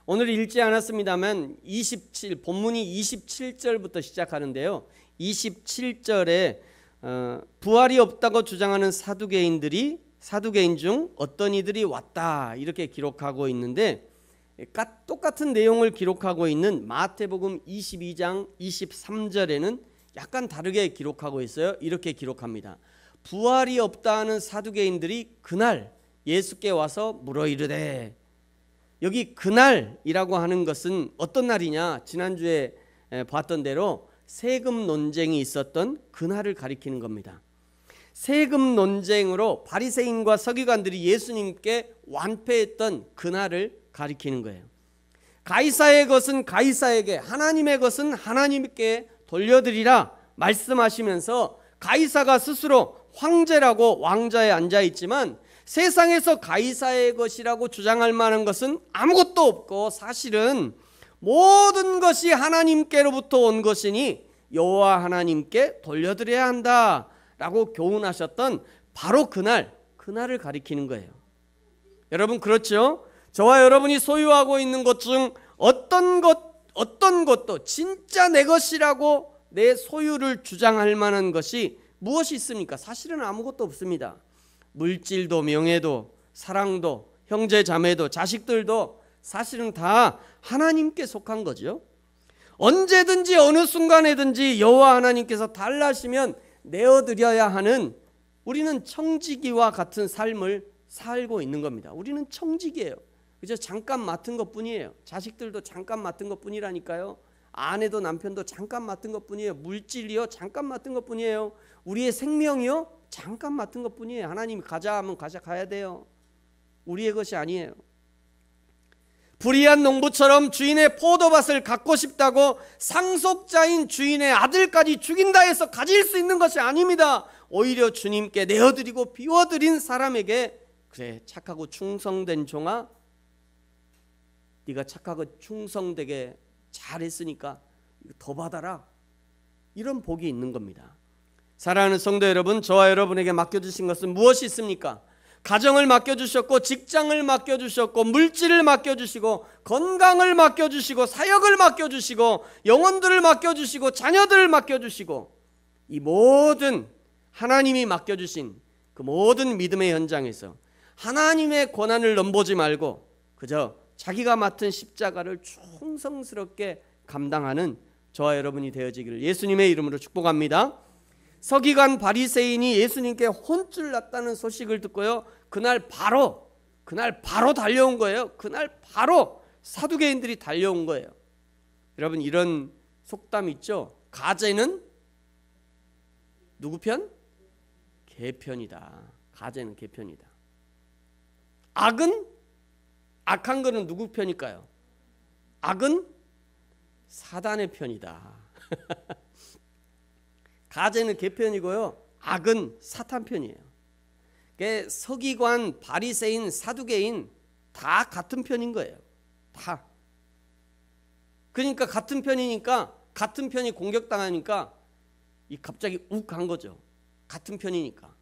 오늘 읽지 않았습니다만 본문이 27절부터 시작하는데요. 27절에 부활이 없다고 주장하는 사두개인 중 어떤 이들이 왔다 이렇게 기록하고 있는데, 똑같은 내용을 기록하고 있는 마태복음 22장 23절에는 약간 다르게 기록하고 있어요. 이렇게 기록합니다. 부활이 없다는 사두개인들이 그날 예수께 와서 물어 이르되, 여기 그날이라고 하는 것은 어떤 날이냐? 지난주에 봤던 대로 세금 논쟁이 있었던 그날을 가리키는 겁니다. 세금 논쟁으로 바리새인과 서기관들이 예수님께 완패했던 그날을 가리키는 거예요. 가이사의 것은 가이사에게, 하나님의 것은 하나님께 돌려드리라 말씀하시면서, 가이사가 스스로 황제라고 왕좌에 앉아 있지만 세상에서 가이사의 것이라고 주장할 만한 것은 아무것도 없고, 사실은 모든 것이 하나님께로부터 온 것이니 여호와 하나님께 돌려드려야 한다라고 교훈하셨던 바로 그날을 가리키는 거예요. 여러분, 그렇죠? 저와 여러분이 소유하고 있는 것 중 어떤 것도 진짜 내 것이라고 내 소유를 주장할 만한 것이 무엇이 있습니까? 사실은 아무것도 없습니다. 물질도, 명예도, 사랑도, 형제 자매도, 자식들도 사실은 다 하나님께 속한 거죠. 언제든지 어느 순간에든지 여호와 하나님께서 달라시면 내어드려야 하는, 우리는 청지기와 같은 삶을 살고 있는 겁니다. 우리는 청지기예요. 그저 잠깐 맡은 것뿐이에요. 자식들도 잠깐 맡은 것뿐이라니까요. 아내도 남편도 잠깐 맡은 것뿐이에요. 물질이요 잠깐 맡은 것뿐이에요. 우리의 생명이요 잠깐 맡은 것뿐이에요. 하나님이 가자 하면 가야 돼요. 우리의 것이 아니에요. 불의한 농부처럼 주인의 포도밭을 갖고 싶다고 상속자인 주인의 아들까지 죽인다 해서 가질 수 있는 것이 아닙니다. 오히려 주님께 내어드리고 비워드린 사람에게, 그래 착하고 충성된 종아, 네가 착하고 충성되게 잘했으니까 더 받아라, 이런 복이 있는 겁니다. 사랑하는 성도 여러분, 저와 여러분에게 맡겨주신 것은 무엇이 있습니까? 가정을 맡겨주셨고, 직장을 맡겨주셨고, 물질을 맡겨주시고, 건강을 맡겨주시고, 사역을 맡겨주시고, 영혼들을 맡겨주시고, 자녀들을 맡겨주시고, 이 모든 하나님이 맡겨주신 그 모든 믿음의 현장에서 하나님의 권한을 넘보지 말고 그저 자기가 맡은 십자가를 충성스럽게 감당하는 저와 여러분이 되어지기를 예수님의 이름으로 축복합니다. 서기관 바리새인이 예수님께 혼쭐 났다는 소식을 듣고요, 그날 바로 달려온 거예요. 그날 바로 사두개인들이 달려온 거예요. 여러분, 이런 속담 있죠? 가재는 누구 편? 개 편이다. 가재는 개 편이다. 악한 거는 누구 편일까요? 악은 사단의 편이다. 가재는 개 편이고요, 악은 사탄 편이에요. 그러니까 서기관, 바리새인, 사두개인 다 같은 편인 거예요. 다. 그러니까 같은 편이니까, 같은 편이 공격당하니까 갑자기 욱한 거죠. 같은 편이니까.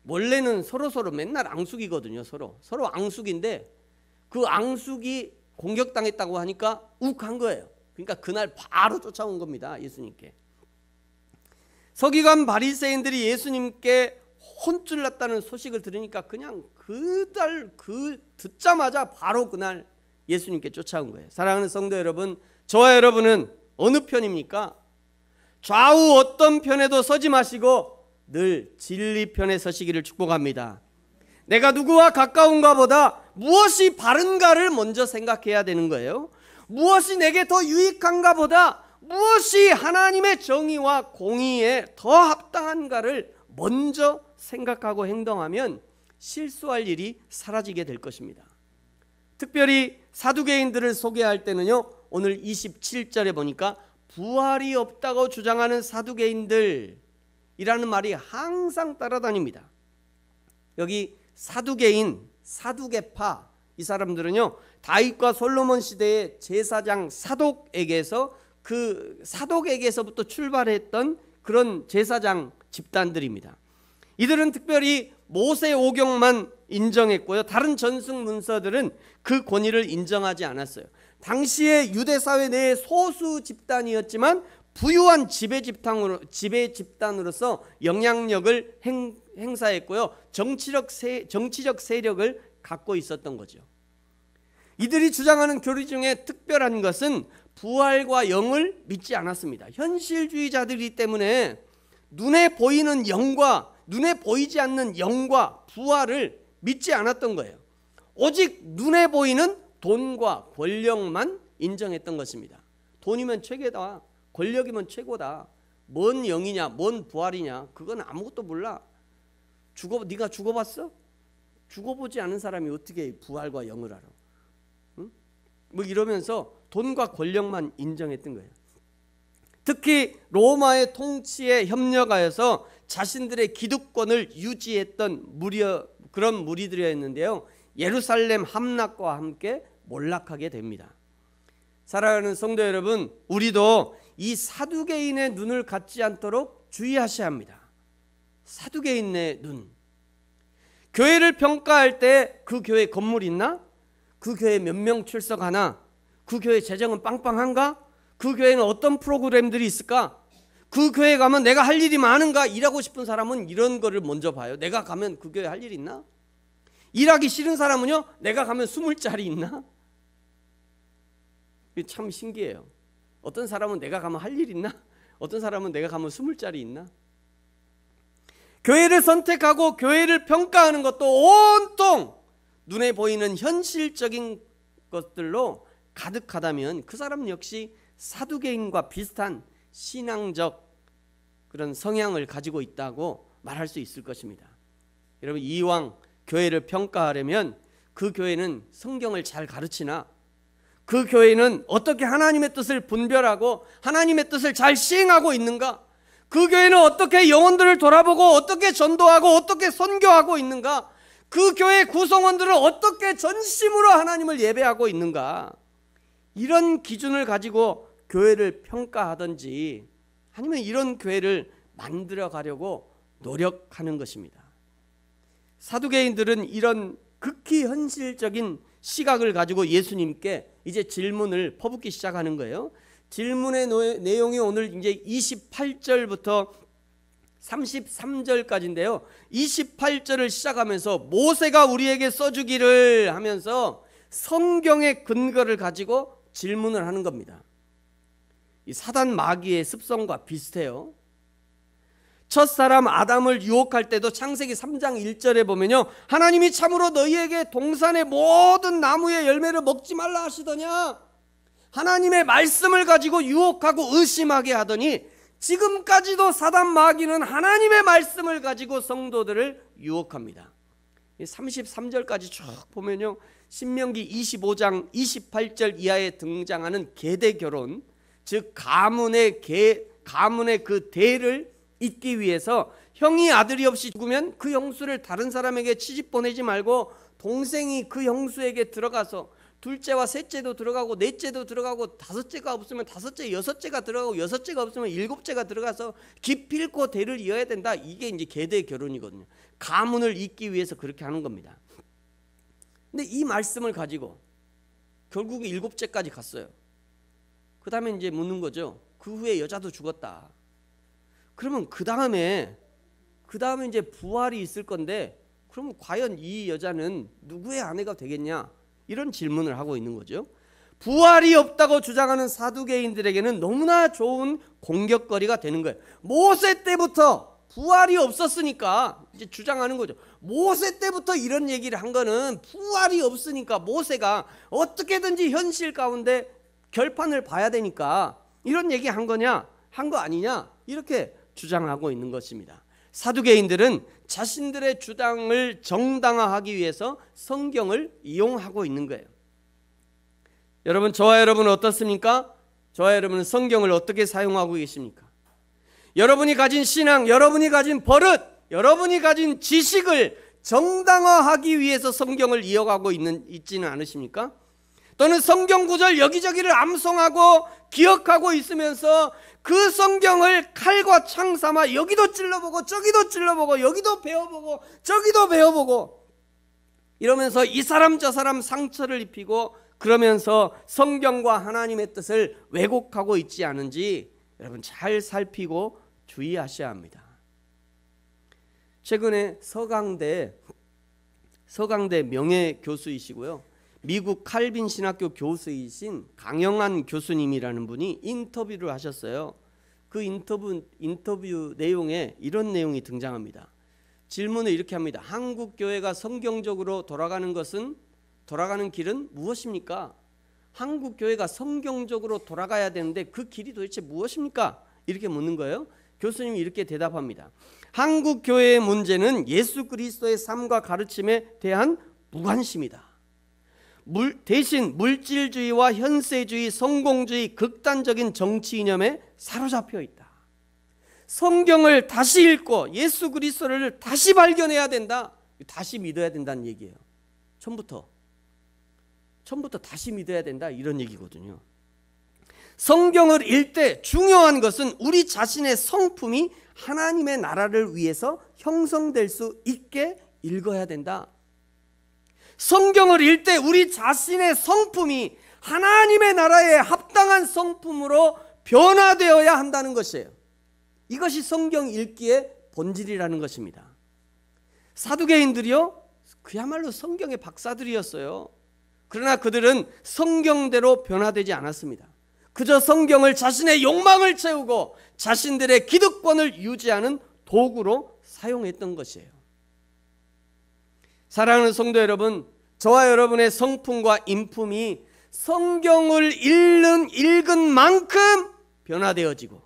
원래는 서로 맨날 앙숙이거든요. 서로 앙숙인데 그 앙숙이 공격당했다고 하니까 욱한 거예요. 그러니까 그날 바로 쫓아온 겁니다. 예수님께. 서기관 바리새인들이 예수님께 혼쭐 났다는 소식을 들으니까 그냥 듣자마자 바로 그날 예수님께 쫓아온 거예요. 사랑하는 성도 여러분, 저와 여러분은 어느 편입니까? 좌우 어떤 편에도 서지 마시고 늘 진리 편에 서시기를 축복합니다. 내가 누구와 가까운가 보다 무엇이 바른가를 먼저 생각해야 되는 거예요. 무엇이 내게 더 유익한가 보다 무엇이 하나님의 정의와 공의에 더 합당한가를 먼저 생각하고 행동하면 실수할 일이 사라지게 될 것입니다. 특별히 사두개인들을 소개할 때는요, 오늘 27절에 보니까 부활이 없다고 주장하는 사두개인들이라는 말이 항상 따라다닙니다. 여기 사두개인, 사두개파, 이 사람들은요 다윗과 솔로몬 시대의 제사장 사독에게서부터 출발했던 그런 제사장 집단들입니다. 이들은 특별히 모세 오경만 인정했고요. 다른 전승 문서들은 그 권위를 인정하지 않았어요. 당시의 유대 사회 내의 소수 집단이었지만 부유한 지배 집단으로서 영향력을 행사했고요. 정치적 세력을 갖고 있었던 거죠. 이들이 주장하는 교리 중에 특별한 것은 부활과 영을 믿지 않았습니다. 현실주의자들이기 때문에 눈에 보이는 영과 눈에 보이지 않는 영과 부활을 믿지 않았던 거예요. 오직 눈에 보이는 돈과 권력만 인정했던 것입니다. 돈이면 최고다. 권력이면 최고다. 뭔 영이냐, 뭔 부활이냐, 그건 아무것도 몰라. 네가 죽어봤어? 죽어보지 않은 사람이 어떻게 부활과 영을 알아? 응? 뭐 이러면서 돈과 권력만 인정했던 거예요. 특히 로마의 통치에 협력하여서 자신들의 기득권을 유지했던 그런 무리들이었는데요. 예루살렘 함락과 함께 몰락하게 됩니다. 사랑하는 성도 여러분, 우리도 이 사두개인의 눈을 갖지 않도록 주의하셔야 합니다. 사두개인의 눈. 교회를 평가할 때 그 교회 건물 있나? 그 교회 몇 명 출석하나? 그 교회 재정은 빵빵한가? 그 교회는 어떤 프로그램들이 있을까? 그 교회 가면 내가 할 일이 많은가? 일하고 싶은 사람은 이런 거를 먼저 봐요. 내가 가면 그 교회 할 일 있나? 일하기 싫은 사람은요, 내가 가면 20자리 있나? 이게 참 신기해요. 어떤 사람은 내가 가면 할 일 있나? 어떤 사람은 내가 가면 20자리 있나? 교회를 선택하고 교회를 평가하는 것도 온통 눈에 보이는 현실적인 것들로 가득하다면 그 사람 역시 사두개인과 비슷한 신앙적 그런 성향을 가지고 있다고 말할 수 있을 것입니다. 여러분, 이왕 교회를 평가하려면 그 교회는 성경을 잘 가르치나, 그 교회는 어떻게 하나님의 뜻을 분별하고 하나님의 뜻을 잘 시행하고 있는가, 그 교회는 어떻게 영혼들을 돌아보고 어떻게 전도하고 어떻게 선교하고 있는가, 그 교회 구성원들은 어떻게 전심으로 하나님을 예배하고 있는가, 이런 기준을 가지고 교회를 평가하든지 아니면 이런 교회를 만들어 가려고 노력하는 것입니다. 사두개인들은 이런 극히 현실적인 시각을 가지고 예수님께 이제 질문을 퍼붓기 시작하는 거예요. 질문의 내용이 오늘 이제 28절부터 33절까지인데요. 28절을 시작하면서 모세가 우리에게 써주기를 하면서 성경의 근거를 가지고 질문을 하는 겁니다. 이 사단 마귀의 습성과 비슷해요. 첫사람 아담을 유혹할 때도 창세기 3장 1절에 보면요, 하나님이 참으로 너희에게 동산의 모든 나무의 열매를 먹지 말라 하시더냐. 하나님의 말씀을 가지고 유혹하고 의심하게 하더니 지금까지도 사단 마귀는 하나님의 말씀을 가지고 성도들을 유혹합니다. 33절까지 쭉 보면요, 신명기 25장 28절 이하에 등장하는 계대 결혼, 즉 가문의 그 대를 잇기 위해서 형이 아들이 없이 죽으면 그 형수를 다른 사람에게 시집 보내지 말고 동생이 그 형수에게 들어가서 둘째와 셋째도 들어가고 넷째도 들어가고 다섯째가 없으면 다섯째, 여섯째가 들어가고 여섯째가 없으면 일곱째가 들어가서 기필코 대를 이어야 된다. 이게 이제 계대 결혼이거든요. 가문을 잇기 위해서 그렇게 하는 겁니다. 근데 이 말씀을 가지고 결국 일곱째까지 갔어요. 그 다음에 이제 묻는 거죠. 그 후에 여자도 죽었다. 그러면 그 다음에 이제 부활이 있을 건데, 그러면 과연 이 여자는 누구의 아내가 되겠냐? 이런 질문을 하고 있는 거죠. 부활이 없다고 주장하는 사두개인들에게는 너무나 좋은 공격거리가 되는 거예요. 모세 때부터 부활이 없었으니까 이제 주장하는 거죠. 모세 때부터 이런 얘기를 한 거는 부활이 없으니까 모세가 어떻게든지 현실 가운데 결판을 봐야 되니까 이런 얘기 한 거냐? 한 거 아니냐? 이렇게 주장하고 있는 것입니다. 사두개인들은 자신들의 주장을 정당화하기 위해서 성경을 이용하고 있는 거예요. 여러분, 저와 여러분은 어떻습니까? 저와 여러분은 성경을 어떻게 사용하고 계십니까? 여러분이 가진 신앙, 여러분이 가진 버릇, 여러분이 가진 지식을 정당화하기 위해서 성경을 이어가고 있지는 않으십니까? 또는 성경 구절 여기저기를 암송하고 기억하고 있으면서 그 성경을 칼과 창 삼아 여기도 찔러보고 저기도 찔러보고 여기도 배워보고 저기도 배워보고 이러면서 이 사람 저 사람 상처를 입히고 그러면서 성경과 하나님의 뜻을 왜곡하고 있지 않은지 여러분 잘 살피고 주의하셔야 합니다. 최근에 서강대 명예교수이시고요, 미국 칼빈 신학교 교수이신 강영한 교수님이라는 분이 인터뷰를 하셨어요. 그 인터뷰 내용에 이런 내용이 등장합니다. 질문을 이렇게 합니다. 한국 교회가 성경적으로 돌아가는 길은 무엇입니까? 한국 교회가 성경적으로 돌아가야 되는데 그 길이 도대체 무엇입니까? 이렇게 묻는 거예요. 교수님이 이렇게 대답합니다. 한국 교회의 문제는 예수 그리스도의 삶과 가르침에 대한 무관심이다. 대신 물질주의와 현세주의, 성공주의, 극단적인 정치 이념에 사로잡혀 있다. 성경을 다시 읽고 예수 그리스도를 다시 발견해야 된다. 다시 믿어야 된다는 얘기예요. 처음부터 다시 믿어야 된다, 이런 얘기거든요. 성경을 읽을 때 중요한 것은 우리 자신의 성품이 하나님의 나라를 위해서 형성될 수 있게 읽어야 된다. 성경을 읽을 때 우리 자신의 성품이 하나님의 나라에 합당한 성품으로 변화되어야 한다는 것이에요. 이것이 성경 읽기의 본질이라는 것입니다. 사두개인들이요, 그야말로 성경의 박사들이었어요. 그러나 그들은 성경대로 변화되지 않았습니다. 그저 성경을 자신의 욕망을 채우고 자신들의 기득권을 유지하는 도구로 사용했던 것이에요. 사랑하는 성도 여러분, 저와 여러분의 성품과 인품이 성경을 읽은 만큼 변화되어지고,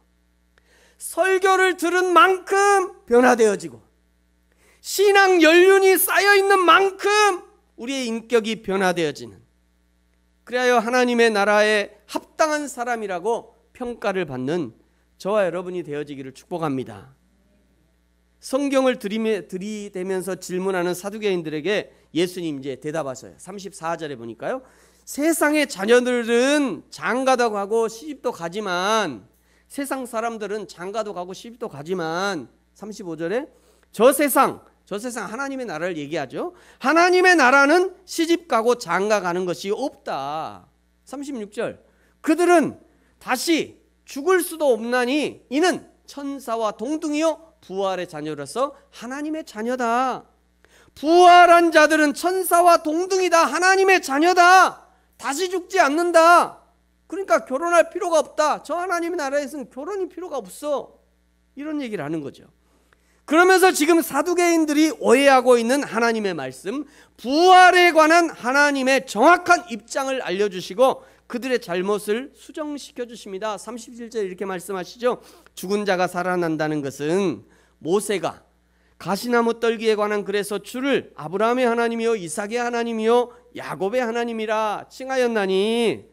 설교를 들은 만큼 변화되어지고, 신앙 연륜이 쌓여있는 만큼 우리의 인격이 변화되어지는, 그래야 하나님의 나라에 합당한 사람이라고 평가를 받는 저와 여러분이 되어지기를 축복합니다. 성경을 들이대면서 질문하는 사두개인들에게 예수님 이제 대답하셔요. 34절에 보니까요, 세상의 자녀들은 장가도 가고 시집도 가지만, 세상 사람들은 장가도 가고 시집도 가지만, 35절에 저 세상 하나님의 나라를 얘기하죠. 하나님의 나라는 시집 가고 장가 가는 것이 없다. 36절, 그들은 다시 죽을 수도 없나니 이는 천사와 동등이요 부활의 자녀로서 하나님의 자녀다. 부활한 자들은 천사와 동등이다. 하나님의 자녀다. 다시 죽지 않는다. 그러니까 결혼할 필요가 없다. 저 하나님의 나라에서는 결혼이 필요가 없어. 이런 얘기를 하는 거죠. 그러면서 지금 사두개인들이 오해하고 있는 하나님의 말씀, 부활에 관한 하나님의 정확한 입장을 알려주시고 그들의 잘못을 수정시켜 주십니다. 37절에 이렇게 말씀하시죠. 죽은 자가 살아난다는 것은 모세가 가시나무 떨기에 관한 글에서 주를 아브라함의 하나님이요 이삭의 하나님이요 야곱의 하나님이라 칭하였나니.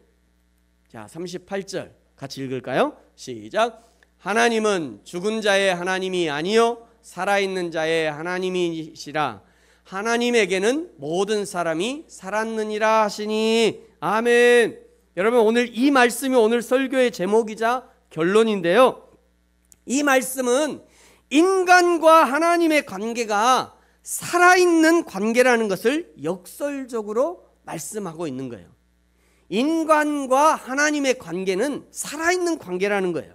자, 38절 같이 읽을까요? 시작. 하나님은 죽은 자의 하나님이 아니요 살아있는 자의 하나님이시라. 하나님에게는 모든 사람이 살았느니라 하시니. 아멘. 여러분, 오늘 이 말씀이 오늘 설교의 제목이자 결론인데요, 이 말씀은 인간과 하나님의 관계가 살아있는 관계라는 것을 역설적으로 말씀하고 있는 거예요. 인간과 하나님의 관계는 살아있는 관계라는 거예요.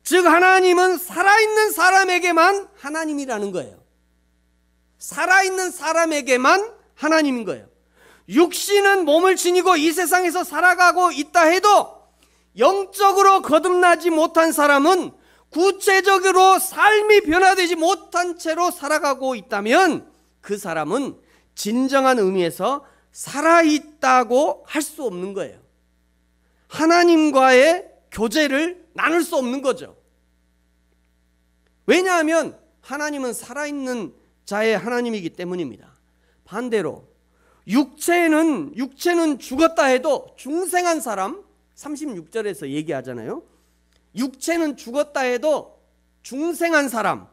즉 하나님은 살아있는 사람에게만 하나님이라는 거예요. 살아있는 사람에게만 하나님인 거예요. 육신은 몸을 지니고 이 세상에서 살아가고 있다 해도 영적으로 거듭나지 못한 사람은, 구체적으로 삶이 변화되지 못한 채로 살아가고 있다면 그 사람은 진정한 의미에서 살아있다고 할 수 없는 거예요. 하나님과의 교제를 나눌 수 없는 거죠. 왜냐하면 하나님은 살아있는 자의 하나님이기 때문입니다. 반대로 육체는 죽었다 해도 중생한 사람, 36절에서 얘기하잖아요. 육체는 죽었다 해도 중생한 사람,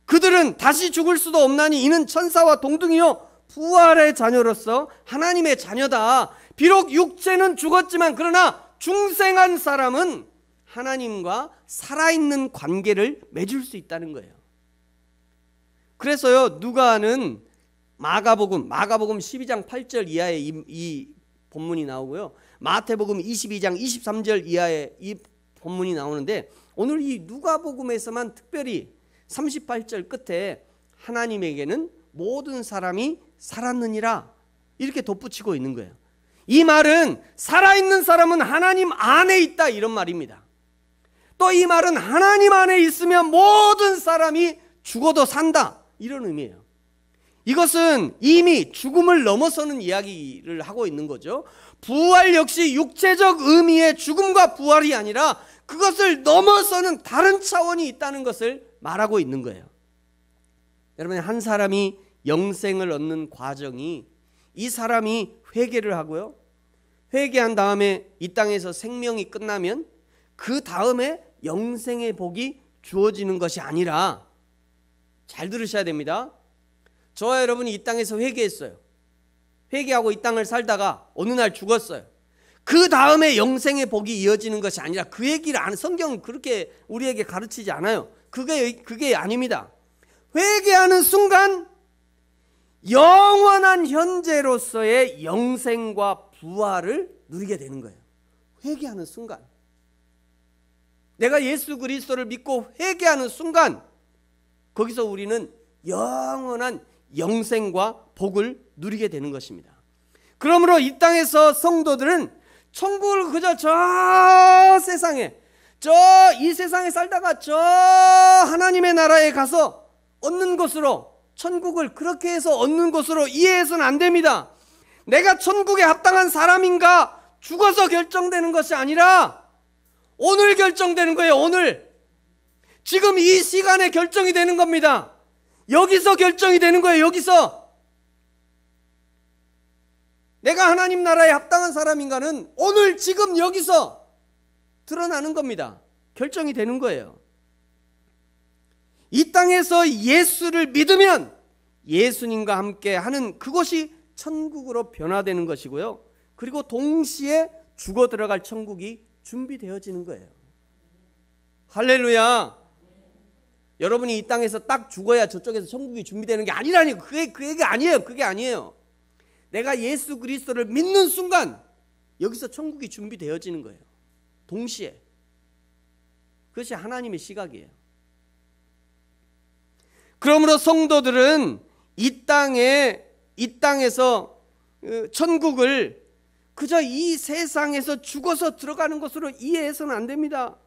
그들은 다시 죽을 수도 없나니 이는 천사와 동등이요 부활의 자녀로서 하나님의 자녀다. 비록 육체는 죽었지만 그러나 중생한 사람은 하나님과 살아있는 관계를 맺을 수 있다는 거예요. 그래서요, 누가는 마가복음 12장 8절 이하에 이 본문이 나오고요, 마태복음 22장 23절 이하에 이 본문이 나오는데, 오늘 이 누가복음에서만 특별히 38절 끝에 하나님에게는 모든 사람이 살았느니라 이렇게 덧붙이고 있는 거예요. 이 말은 살아있는 사람은 하나님 안에 있다 이런 말입니다. 또 이 말은 하나님 안에 있으면 모든 사람이 죽어도 산다 이런 의미예요. 이것은 이미 죽음을 넘어서는 이야기를 하고 있는 거죠. 부활 역시 육체적 의미의 죽음과 부활이 아니라 그것을 넘어서는 다른 차원이 있다는 것을 말하고 있는 거예요. 여러분, 한 사람이 영생을 얻는 과정이, 이 사람이 회개를 하고요, 회개한 다음에 이 땅에서 생명이 끝나면 그 다음에 영생의 복이 주어지는 것이 아니라, 잘 들으셔야 됩니다. 저와 여러분이 이 땅에서 회개했어요. 회개하고 이 땅을 살다가 어느 날 죽었어요. 그 다음에 영생의 복이 이어지는 것이 아니라, 그 얘기를 성경은 그렇게 우리에게 가르치지 않아요. 그게 아닙니다. 회개하는 순간 영원한 현재로서의 영생과 부활을 누리게 되는 거예요. 회개하는 순간, 내가 예수 그리스도를 믿고 회개하는 순간, 거기서 우리는 영원한 영생과 복을 누리게 되는 것입니다. 그러므로 이 땅에서 성도들은 천국을 그저 저 세상에, 이 세상에 살다가 저 하나님의 나라에 가서 얻는 것으로, 천국을 그렇게 해서 얻는 것으로 이해해서는 안 됩니다. 내가 천국에 합당한 사람인가 죽어서 결정되는 것이 아니라 오늘 결정되는 거예요. 오늘, 지금 이 시간에 결정이 되는 겁니다. 여기서 결정이 되는 거예요. 여기서 내가 하나님 나라에 합당한 사람인가는 오늘 지금 여기서 드러나는 겁니다. 결정이 되는 거예요. 이 땅에서 예수를 믿으면 예수님과 함께 하는 그것이 천국으로 변화되는 것이고요, 그리고 동시에 죽어 들어갈 천국이 준비되어지는 거예요. 할렐루야. 여러분이 이 땅에서 딱 죽어야 저쪽에서 천국이 준비되는 게 아니라니, 그 얘기 아니에요. 그게 아니에요. 내가 예수 그리스도를 믿는 순간 여기서 천국이 준비되어지는 거예요. 동시에. 그것이 하나님의 시각이에요. 그러므로 성도들은 이 땅에서 천국을 그저 이 세상에서 죽어서 들어가는 것으로 이해해서는 안 됩니다.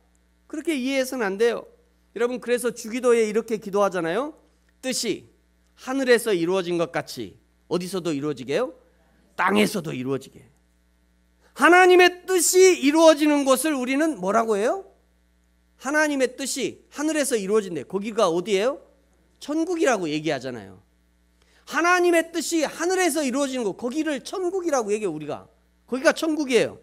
그렇게 이해해서는 안 돼요. 여러분, 그래서 주기도에 이렇게 기도하잖아요. 뜻이 하늘에서 이루어진 것 같이 어디서도 이루어지게요? 땅에서도 이루어지게. 하나님의 뜻이 이루어지는 것을 우리는 뭐라고 해요? 하나님의 뜻이 하늘에서 이루어진대. 거기가 어디예요? 천국이라고 얘기하잖아요. 하나님의 뜻이 하늘에서 이루어지는 거, 거기를 천국이라고 얘기해요. 우리가 거기가 천국이에요.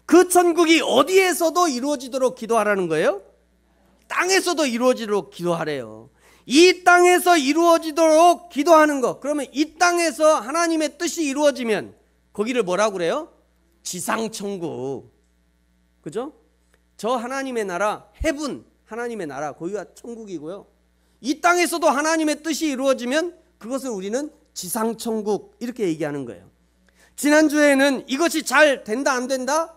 그 천국이 어디에서도 이루어지도록 기도하라는 거예요? 땅에서도 이루어지도록 기도하래요. 이 땅에서 이루어지도록 기도하는 것, 그러면 이 땅에서 하나님의 뜻이 이루어지면 거기를 뭐라고 그래요? 지상천국. 그죠? 저 하나님의 나라, 헤븐, 하나님의 나라, 거기가 천국이고요, 이 땅에서도 하나님의 뜻이 이루어지면 그것을 우리는 지상천국 이렇게 얘기하는 거예요. 지난주에는 이것이 잘 된다 안 된다?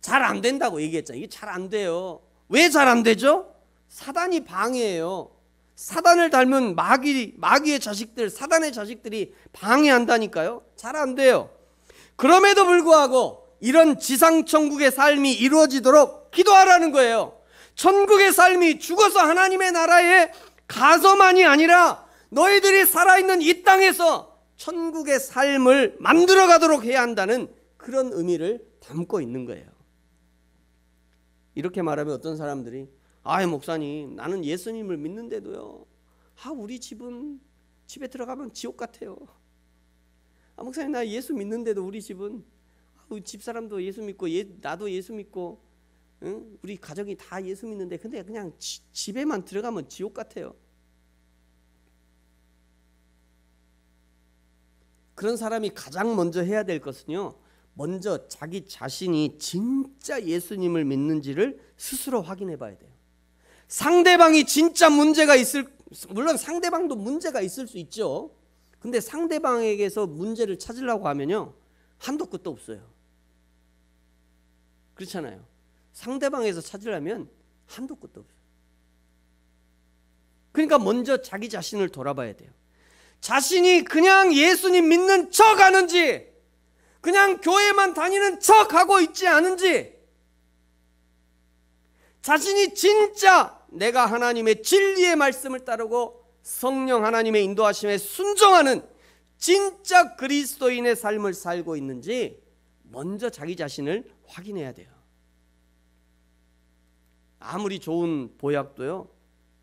잘 안 된다고 얘기했잖아요. 이게 잘 안 돼요. 왜 잘 안 되죠? 사단이 방해해요. 사단을 닮은 마귀의 자식들, 사단의 자식들이 방해한다니까요. 잘 안 돼요. 그럼에도 불구하고 이런 지상천국의 삶이 이루어지도록 기도하라는 거예요. 천국의 삶이 죽어서 하나님의 나라에 가서만이 아니라 너희들이 살아있는 이 땅에서 천국의 삶을 만들어 가도록 해야 한다는 그런 의미를 담고 있는 거예요. 이렇게 말하면 어떤 사람들이, 목사님, 나는 예수님을 믿는데도요, 우리 집에 들어가면 지옥 같아요. 목사님, 나 예수 믿는데도 우리 집은, 집사람도 예수 믿고 나도 예수 믿고, 우리 가족이 다 예수 믿는데 근데 그냥 집에만 들어가면 지옥 같아요. 그런 사람이 가장 먼저 해야 될 것은요, 먼저 자기 자신이 진짜 예수님을 믿는지를 스스로 확인해 봐야 돼요. 상대방이 진짜 문제가 물론 상대방도 문제가 있을 수 있죠. 근데 상대방에게서 문제를 찾으려고 하면요, 한도 끝도 없어요. 그렇잖아요. 상대방에서 찾으려면 한도 끝도 없어요. 그러니까 먼저 자기 자신을 돌아봐야 돼요. 자신이 그냥 예수님 믿는 척 하는지, 그냥 교회만 다니는 척 하고 있지 않은지, 자신이 진짜 내가 하나님의 진리의 말씀을 따르고 성령 하나님의 인도하심에 순종하는 진짜 그리스도인의 삶을 살고 있는지 먼저 자기 자신을 확인해야 돼요. 아무리 좋은 보약도요,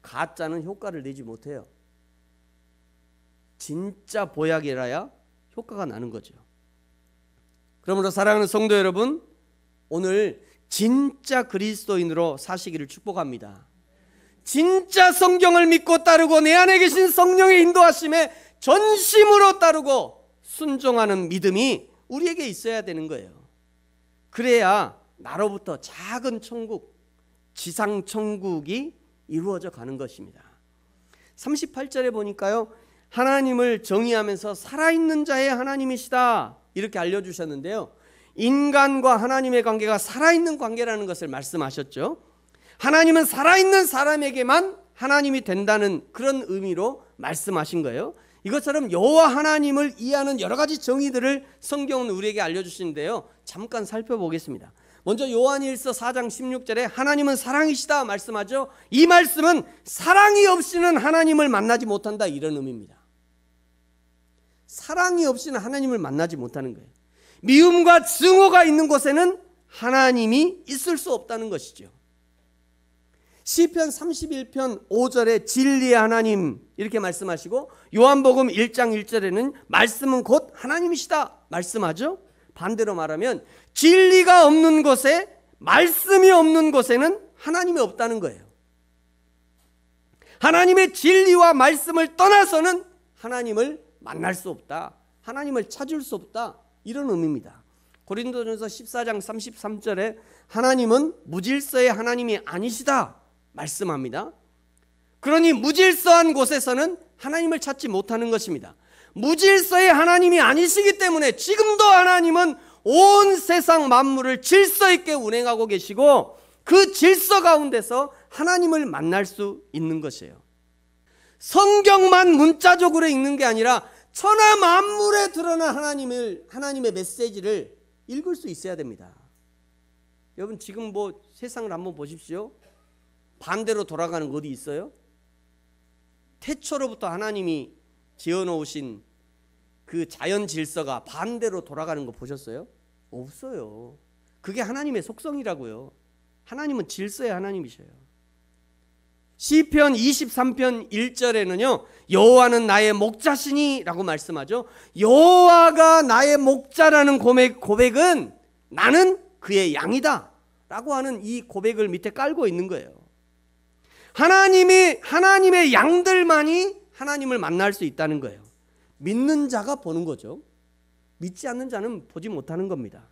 가짜는 효과를 내지 못해요. 진짜 보약이라야 효과가 나는 거죠. 그러므로 사랑하는 성도 여러분, 오늘 진짜 그리스도인으로 사시기를 축복합니다. 진짜 성경을 믿고 따르고 내 안에 계신 성령의 인도하심에 전심으로 따르고 순종하는 믿음이 우리에게 있어야 되는 거예요. 그래야 나로부터 작은 천국, 지상 천국이 이루어져 가는 것입니다. 38절에 보니까요, 하나님을 정의하면서 살아있는 자의 하나님이시다 이렇게 알려주셨는데요, 인간과 하나님의 관계가 살아있는 관계라는 것을 말씀하셨죠. 하나님은 살아있는 사람에게만 하나님이 된다는 그런 의미로 말씀하신 거예요. 이것처럼 여호와 하나님을 이해하는 여러 가지 정의들을 성경은 우리에게 알려주시는데요, 잠깐 살펴보겠습니다. 먼저 요한일서 4장 16절에 하나님은 사랑이시다 말씀하죠. 이 말씀은 사랑이 없이는 하나님을 만나지 못한다, 이런 의미입니다. 사랑이 없이는 하나님을 만나지 못하는 거예요. 미움과 증오가 있는 곳에는 하나님이 있을 수 없다는 것이죠. 시편 31편 5절에 진리의 하나님 이렇게 말씀하시고, 요한복음 1장 1절에는 말씀은 곧 하나님이시다 말씀하죠. 반대로 말하면 진리가 없는 곳에, 말씀이 없는 곳에는 하나님이 없다는 거예요. 하나님의 진리와 말씀을 떠나서는 하나님을 만날 수 없다, 하나님을 찾을 수 없다, 이런 의미입니다. 고린도전서 14장 33절에 하나님은 무질서의 하나님이 아니시다 말씀합니다. 그러니 무질서한 곳에서는 하나님을 찾지 못하는 것입니다. 무질서의 하나님이 아니시기 때문에 지금도 하나님은 온 세상 만물을 질서 있게 운행하고 계시고, 그 질서 가운데서 하나님을 만날 수 있는 것이에요. 성경만 문자적으로 읽는 게 아니라 천하 만물에 드러난 하나님의 메시지를 읽을 수 있어야 됩니다. 여러분, 지금 뭐 세상을 한번 보십시오. 반대로 돌아가는 거 어디 있어요? 태초로부터 하나님이 지어놓으신 그 자연 질서가 반대로 돌아가는 거 보셨어요? 없어요. 그게 하나님의 속성이라고요. 하나님은 질서의 하나님이셔요. 시편 23편 1절에는요, 여호와는 나의 목자시니 라고 말씀하죠. 여호와가 나의 목자라는 고백은 나는 그의 양이다 라고 하는 이 고백을 밑에 깔고 있는 거예요. 하나님의 양들만이 하나님을 만날 수 있다는 거예요. 믿는 자가 보는 거죠. 믿지 않는 자는 보지 못하는 겁니다.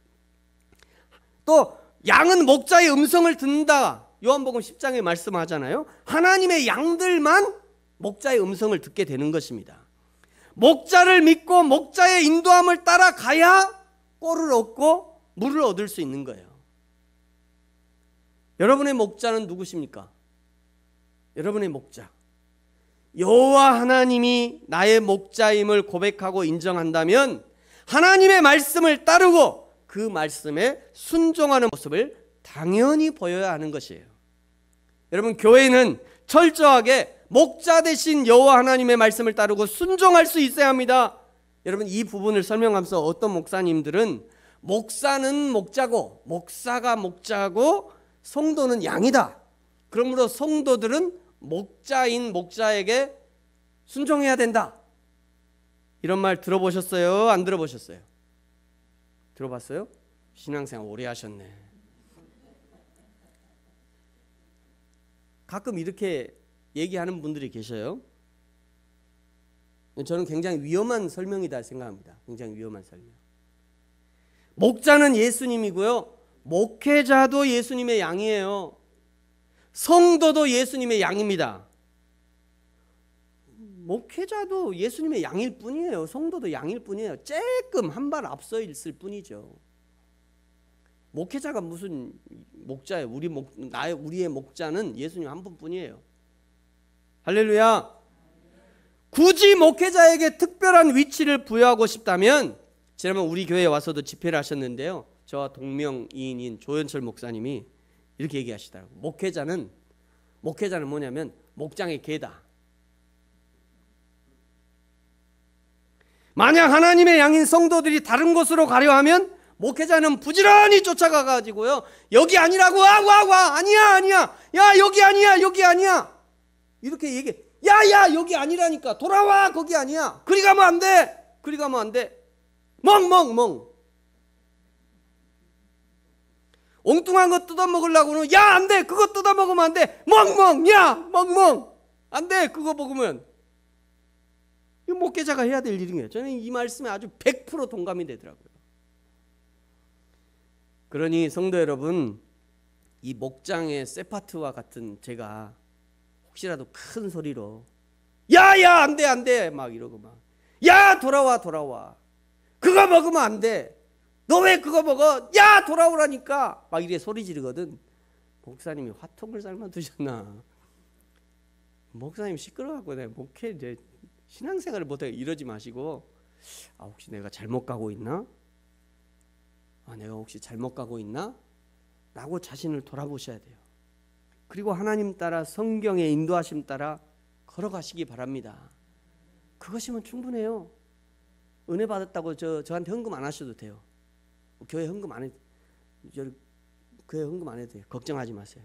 또 양은 목자의 음성을 듣는다, 요한복음 10장에 말씀하잖아요. 하나님의 양들만 목자의 음성을 듣게 되는 것입니다. 목자를 믿고 목자의 인도함을 따라가야 꼴을 얻고 물을 얻을 수 있는 거예요. 여러분의 목자는 누구십니까? 여러분의 목자, 여호와 하나님이 나의 목자임을 고백하고 인정한다면 하나님의 말씀을 따르고 그 말씀에 순종하는 모습을 당연히 보여야 하는 것이에요. 여러분, 교회는 철저하게 목자 되신 여호와 하나님의 말씀을 따르고 순종할 수 있어야 합니다. 여러분, 이 부분을 설명하면서 어떤 목사님들은 목사는 목자고 목사가 목자고 성도는 양이다, 그러므로 성도들은 목자인 목자에게 순종해야 된다, 이런 말 들어보셨어요? 안 들어보셨어요? 들어봤어요? 신앙생활 오래 하셨네. 가끔 이렇게 얘기하는 분들이 계셔요. 저는 굉장히 위험한 설명이다 생각합니다. 굉장히 위험한 설명. 목자는 예수님이고요. 목회자도 예수님의 양이에요. 성도도 예수님의 양입니다. 목회자도 예수님의 양일 뿐이에요. 성도도 양일 뿐이에요. 조금 한 발 앞서 있을 뿐이죠. 목회자가 무슨 목자예요? 우리의 목자는 예수님 한 분뿐이에요. 할렐루야. 굳이 목회자에게 특별한 위치를 부여하고 싶다면, 지난번 우리 교회에 와서도 집회를 하셨는데요, 저와 동명이인인 조현철 목사님이 이렇게 얘기하시더라고요. 목회자는 뭐냐면 목장의 개다. 만약 하나님의 양인 성도들이 다른 곳으로 가려 하면 목회자는 부지런히 쫓아가 가지고요, 여기 아니라고, 와 아니야 야 여기 아니야 이렇게 얘기해. 야 여기 아니라니까, 돌아와, 거기 아니야, 그리 가면 안 돼 멍 엉뚱한 거 뜯어먹으려고는, 야 안 돼, 그거 뜯어먹으면 안 돼, 멍 안 돼, 그거 먹으면. 이 목회자가 해야 될 일이에요. 저는 이 말씀에 아주 100% 동감이 되더라고요. 그러니 성도 여러분, 이 목장의 세파트와 같은 제가 혹시라도 큰 소리로 야 안 돼 막 이러고, 막 야 돌아와 그거 먹으면 안 돼, 너 왜 그거 먹어, 야 돌아오라니까, 막 이래 소리 지르거든. 목사님이 화통을 삶아 두셨나. 목사님 시끄러워갖고 내가 목회 이제 신앙생활을 못해, 이러지 마시고, 혹시 내가 잘못 가고 있나? 내가 혹시 잘못 가고 있나? 라고 자신을 돌아보셔야 돼요. 그리고 하나님 따라, 성경의 인도하심 따라 걸어가시기 바랍니다. 그것이면 충분해요. 은혜 받았다고 저한테 헌금 안 하셔도 돼요. 교회 헌금 안 해도 돼요. 걱정하지 마세요.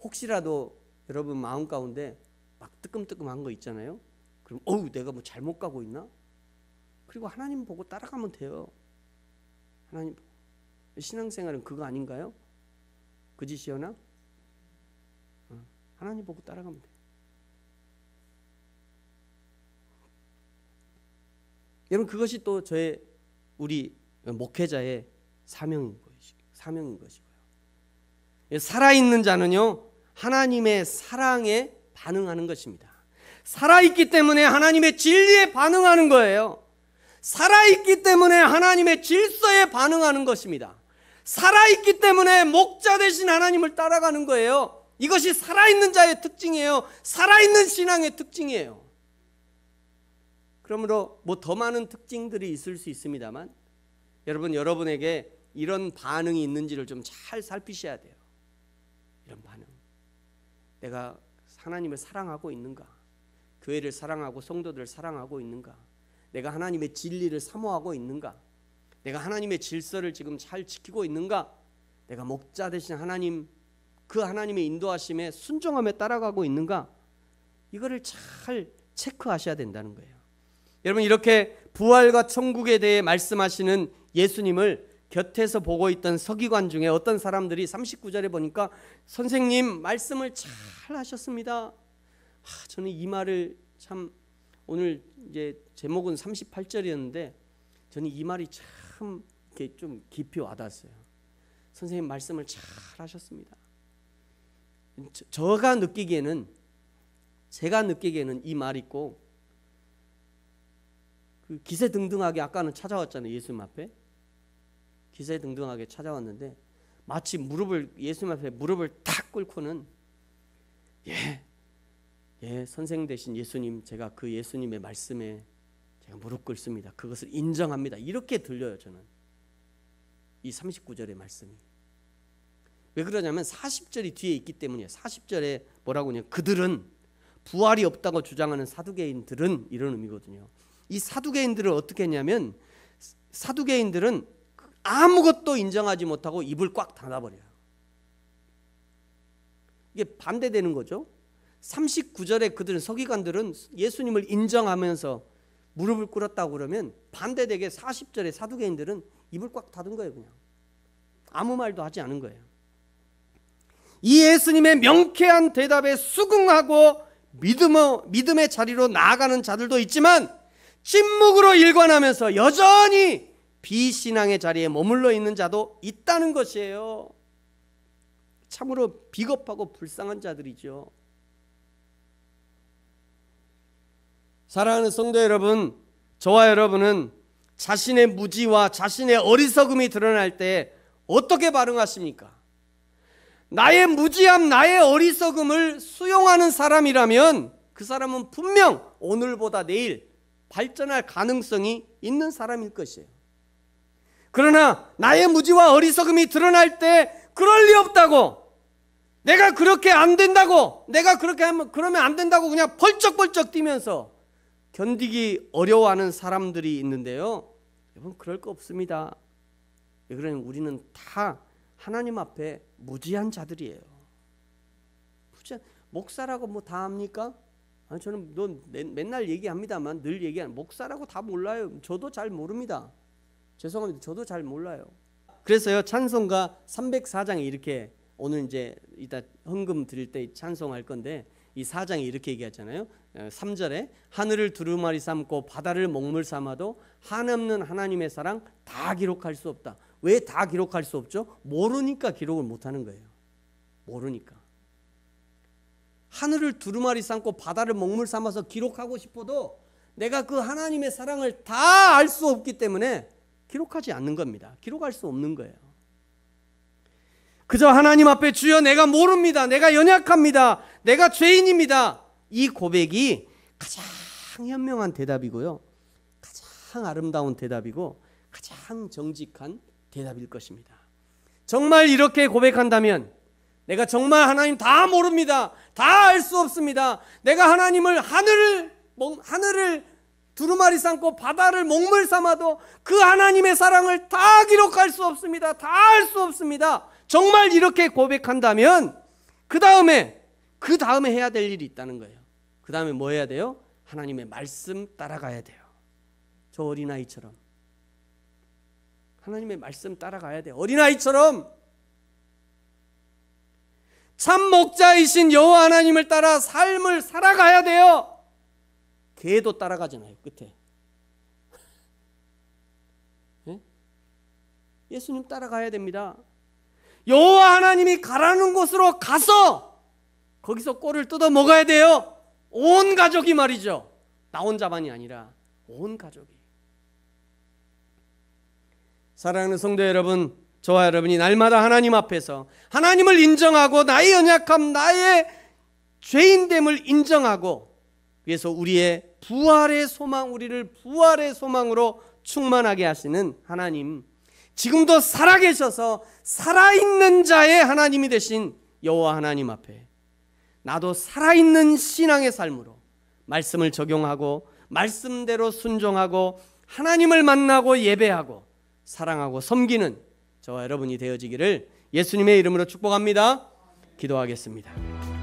혹시라도 여러분 마음 가운데 막 뜨끔뜨끔한 거 있잖아요. 그럼 내가 뭐 잘못 가고 있나? 그리고 하나님 보고 따라가면 돼요. 하나님, 신앙생활은 그거 아닌가요? 그 짓이여나? 하나님 보고 따라가면 돼요. 여러분, 그것이 또 우리 목회자의 사명인 것이고요. 살아있는 자는요, 하나님의 사랑에 반응하는 것입니다. 살아있기 때문에 하나님의 진리에 반응하는 거예요. 살아있기 때문에 하나님의 질서에 반응하는 것입니다. 살아있기 때문에 목자 되신 하나님을 따라가는 거예요. 이것이 살아있는 자의 특징이에요. 살아있는 신앙의 특징이에요. 그러므로 뭐 더 많은 특징들이 있을 수 있습니다만, 여러분에게 이런 반응이 있는지를 좀 잘 살피셔야 돼요. 이런 반응. 내가 하나님을 사랑하고 있는가? 교회를 사랑하고 성도들을 사랑하고 있는가? 내가 하나님의 진리를 사모하고 있는가? 내가 하나님의 질서를 지금 잘 지키고 있는가? 내가 목자 되신 하나님, 그 하나님의 인도하심에 순종함에 따라가고 있는가? 이거를 잘 체크하셔야 된다는 거예요. 여러분, 이렇게 부활과 천국에 대해 말씀하시는 예수님을 곁에서 보고 있던 서기관 중에 어떤 사람들이 39절에 보니까, 선생님 말씀을 잘 하셨습니다. 저는 이 말을 참, 오늘 이제 제목은 38절이었는데 저는 이 말이 참 이렇게 좀 깊이 와닿았어요. 선생님 말씀을 잘 하셨습니다. 제가 느끼기에는 이 말이 꼭 그 기세등등하게, 아까는 찾아왔잖아요. 예수님 앞에 기세등등하게 찾아왔는데, 마치 예수님 앞에 무릎을 탁 꿇고는, 선생 되신 예수님, 제가 그 예수님의 말씀에 제가 무릎 꿇습니다. 그것을 인정합니다. 이렇게 들려요. 저는 이 39절의 말씀이. 왜 그러냐면 40절이 뒤에 있기 때문이에요. 40절에 뭐라고 하냐면, 그들은, 부활이 없다고 주장하는 사두개인들은, 이런 의미거든요. 이 사두개인들을 어떻게 했냐면, 사두개인들은 아무것도 인정하지 못하고 입을 꽉 닫아버려요. 이게 반대되는 거죠. 39절에 그들은, 서기관들은 예수님을 인정하면서 무릎을 꿇었다고 그러면, 반대되게 40절에 사두개인들은 입을 꽉 닫은 거예요. 그냥 아무 말도 하지 않은 거예요. 이 예수님의 명쾌한 대답에 수긍하고 믿음의 자리로 나아가는 자들도 있지만 침묵으로 일관하면서 여전히 비신앙의 자리에 머물러 있는 자도 있다는 것이에요. 참으로 비겁하고 불쌍한 자들이죠. 사랑하는 성도 여러분, 저와 여러분은 자신의 무지와 자신의 어리석음이 드러날 때 어떻게 반응하십니까? 나의 무지함, 나의 어리석음을 수용하는 사람이라면 그 사람은 분명 오늘보다 내일 발전할 가능성이 있는 사람일 것이에요. 그러나 나의 무지와 어리석음이 드러날 때 그럴 리 없다고, 내가 그렇게 안 된다고, 내가 그렇게 하면 그러면 안 된다고 그냥 벌쩍벌쩍 뛰면서 견디기 어려워하는 사람들이 있는데요. 여러분, 그럴 거 없습니다. 왜 그러냐면 우리는 다 하나님 앞에 무지한 자들이에요. 목사라고 뭐 다 합니까? 아니, 저는 맨날 얘기합니다만 늘 얘기하는 목사라고 다 몰라요. 저도 잘 모릅니다. 죄송합니다. 저도 잘 몰라요. 그래서요, 찬송가 304장에 이렇게, 오늘 이제 이따 헌금 드릴 때 찬송할 건데 이 4장에 이렇게 얘기하잖아요. 3절에 하늘을 두루마리 삼고 바다를 먹물 삼아도 한없는 하나님의 사랑 다 기록할 수 없다. 왜 다 기록할 수 없죠? 모르니까 기록을 못하는 거예요. 모르니까. 하늘을 두루마리 삼고 바다를 먹물 삼아서 기록하고 싶어도 내가 그 하나님의 사랑을 다 알 수 없기 때문에 기록하지 않는 겁니다. 기록할 수 없는 거예요. 그저 하나님 앞에 주여 내가 모릅니다. 내가 연약합니다. 내가 죄인입니다. 이 고백이 가장 현명한 대답이고요. 가장 아름다운 대답이고 가장 정직한 대답일 것입니다. 정말 이렇게 고백한다면 내가 정말 하나님 다 모릅니다. 다 알 수 없습니다. 내가 하나님을 하늘을 두루마리 삼고 바다를 먹물 삼아도 그 하나님의 사랑을 다 기록할 수 없습니다. 다 알 수 없습니다. 정말 이렇게 고백한다면 그 다음에 해야 될 일이 있다는 거예요. 그 다음에 뭐 해야 돼요? 하나님의 말씀 따라가야 돼요. 저 어린아이처럼 하나님의 말씀 따라가야 돼요. 어린아이처럼 참 목자이신 여호와 하나님을 따라 삶을 살아가야 돼요. 개도 따라가잖아요, 끝에. 네? 예수님 따라가야 됩니다. 여호와 하나님이 가라는 곳으로 가서 거기서 꼴을 뜯어 먹어야 돼요. 온 가족이 말이죠. 나 혼자만이 아니라 온 가족이. 사랑하는 성도 여러분, 저와 여러분이 날마다 하나님 앞에서 하나님을 인정하고 나의 연약함, 나의 죄인됨을 인정하고, 그래서 우리의 부활의 소망, 우리를 부활의 소망으로 충만하게 하시는 하나님, 지금도 살아계셔서 살아있는 자의 하나님이 되신 여호와 하나님 앞에 나도 살아있는 신앙의 삶으로 말씀을 적용하고 말씀대로 순종하고 하나님을 만나고 예배하고 사랑하고 섬기는 저와 여러분이 되어지기를 예수님의 이름으로 축복합니다. 기도하겠습니다.